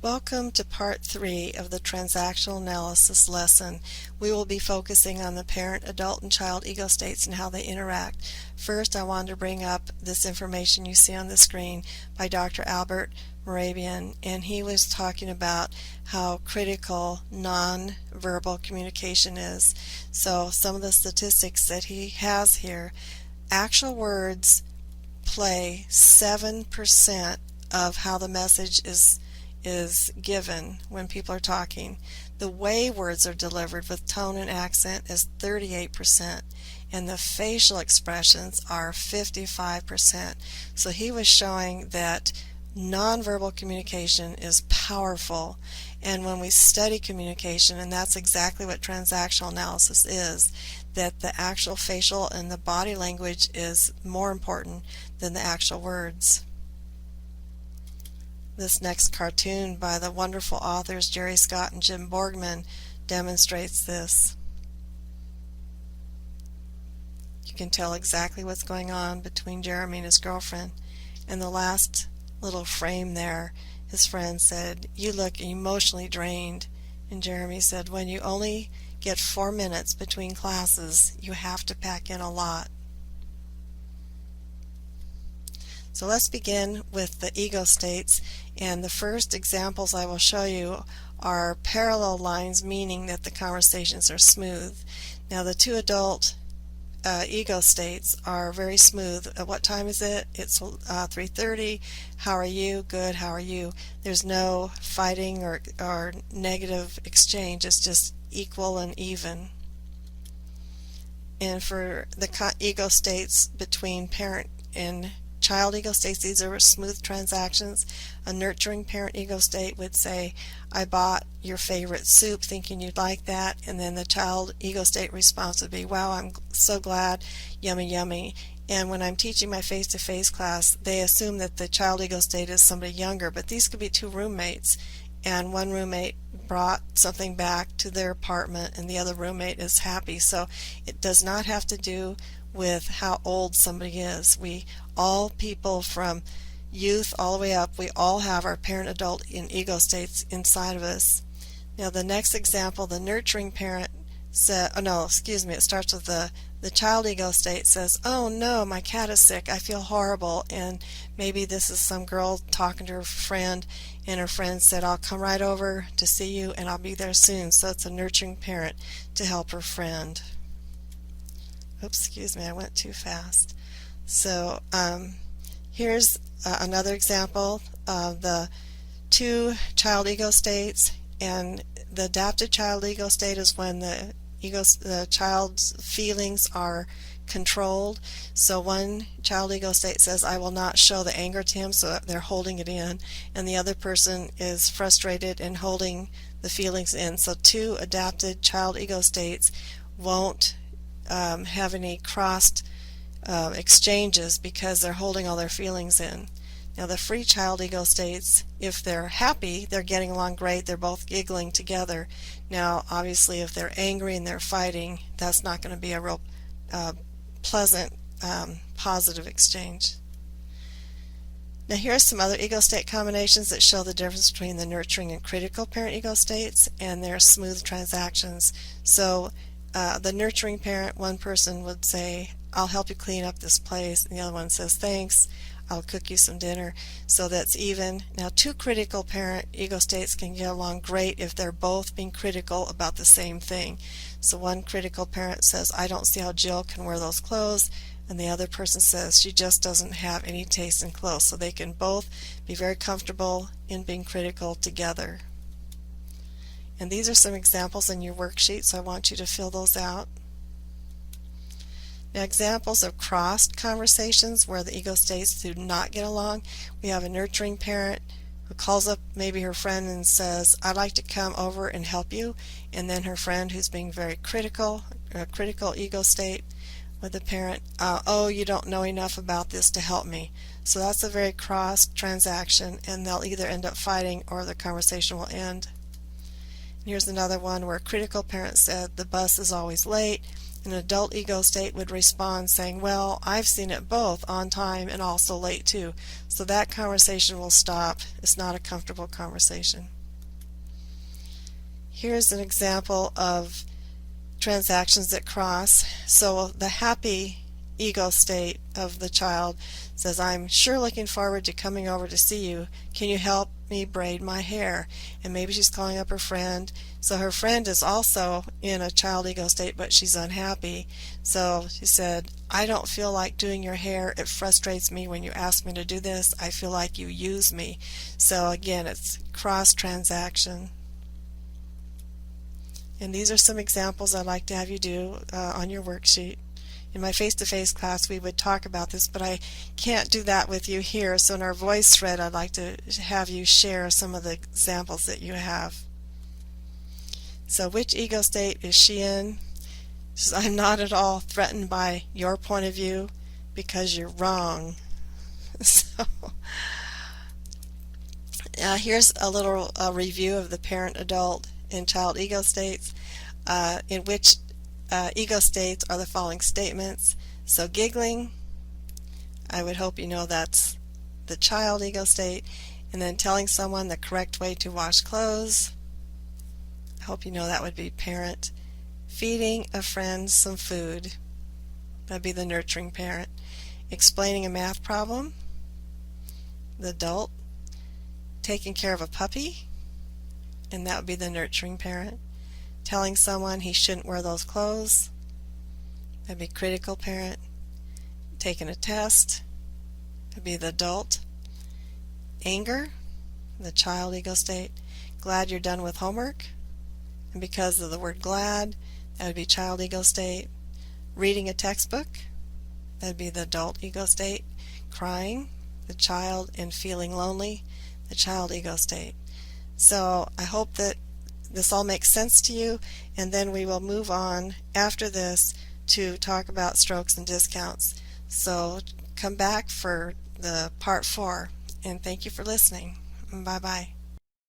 Welcome to part 3 of the Transactional Analysis lesson. We will be focusing on the parent, adult, and child ego states and how they interact. First, I wanted to bring up this information you see on the screen by Dr. Albert Morabian, and he was talking about how critical non-verbal communication is. So some of the statistics that he has here, actual words play 7% of how the message is given when people are talking. The way words are delivered with tone and accent is 38%, and the facial expressions are 55%. So he was showing that nonverbal communication is powerful, and when we study communication, and that's exactly what transactional analysis is, that the actual facial and the body language is more important than the actual words. This next cartoon by the wonderful authors Jerry Scott and Jim Borgman demonstrates this. You can tell exactly what's going on between Jeremy and his girlfriend. And the last little frame there, his friend said, "You look emotionally drained." And Jeremy said, "When you only get 4 minutes between classes, you have to pack in a lot." So let's begin with the ego states, and the first examples I will show you are parallel lines, meaning that the conversations are smooth. Now the two adult ego states are very smooth. What time is it? It's 3:30. How are you? Good. How are you? There's no fighting or negative exchange. It's just equal and even. And for the ego states between parent and child ego states, these are smooth transactions. A nurturing parent ego state would say, "I bought your favorite soup thinking you'd like that," and then the child ego state response would be, "Wow, I'm so glad, yummy yummy." And when I'm teaching my face-to-face class, they assume that the child ego state is somebody younger, but these could be two roommates, and one roommate brought something back to their apartment and the other roommate is happy. So it does not have to do with how old somebody is. We all, people from youth all the way up, we all have our parent, adult, and ego states inside of us. Now the next example, the nurturing parent said, it starts with the child ego state says, "Oh no, my cat is sick, I feel horrible." And maybe this is some girl talking to her friend, and her friend said, "I'll come right over to see you and I'll be there soon." So it's a nurturing parent to help her friend. Oops, excuse me, I went too fast. So here's another example of the two child ego states, and the adapted child ego state is when the child's feelings are controlled. So one child ego state says, "I will not show the anger to him," so they're holding it in, and the other person is frustrated and holding the feelings in. So two adapted child ego states won't have any crossed exchanges because they're holding all their feelings in. Now the free child ego states, if they're happy, they're getting along great, they're both giggling together. Now obviously if they're angry and they're fighting, that's not going to be a real pleasant positive exchange. Now here are some other ego state combinations that show the difference between the nurturing and critical parent ego states and their smooth transactions. So the nurturing parent, one person would say, "I'll help you clean up this place," and the other one says, "Thanks, I'll cook you some dinner." So that's even. Now two critical parent ego states can get along great if they're both being critical about the same thing. So one critical parent says, "I don't see how Jill can wear those clothes," and the other person says, "She just doesn't have any taste in clothes." So they can both be very comfortable in being critical together. And these are some examples in your worksheet, so I want you to fill those out. Now examples of crossed conversations where the ego states do not get along. We have a nurturing parent who calls up maybe her friend and says, "I'd like to come over and help you," and then her friend, who's being very critical, a critical ego state with the parent, "Oh, you don't know enough about this to help me." So that's a very crossed transaction, and they'll either end up fighting or the conversation will end. Here's another one where a critical parent said, "The bus is always late," An adult ego state would respond saying, well, I've seen it both on time and also late too. So that conversation will stop. It's not a comfortable conversation. Here's an example of transactions that cross. So the happy ego state of the child says, I'm sure looking forward to coming over to see you. Can you help me braid my hair? And maybe she's calling up her friend. So her friend is also in a child ego state, but she's unhappy. So she said, I don't feel like doing your hair. It frustrates me when you ask me to do this. I feel like you use me. So again, it's cross transaction. And these are some examples I'd like to have you do on your worksheet. In my face-to-face class we would talk about this, but I can't do that with you here, so in our voice thread I'd like to have you share some of the examples that you have. So which ego state is she in? She says, I'm not at all threatened by your point of view because you're wrong. So here's a little review of the parent, adult, and child ego states, in which ego states are the following statements. So giggling, I would hope you know that's the child ego state. And then telling someone the correct way to wash clothes, I hope you know that would be parent. Feeding a friend some food, that'd be the nurturing parent. Explaining a math problem, the adult. Taking care of a puppy, and that would be the nurturing parent. Telling someone he shouldn't wear those clothes, that'd be critical parent. Taking a test, that'd be the adult. Anger, the child ego state. Glad you're done with homework, and because of the word glad, that would be child ego state. Reading a textbook, that'd be the adult ego state. Crying, the child, and feeling lonely, the child ego state. So I hope that this all makes sense to you, and then we will move on after this to talk about strokes and discounts. So come back for the part 4, and thank you for listening. Bye-bye.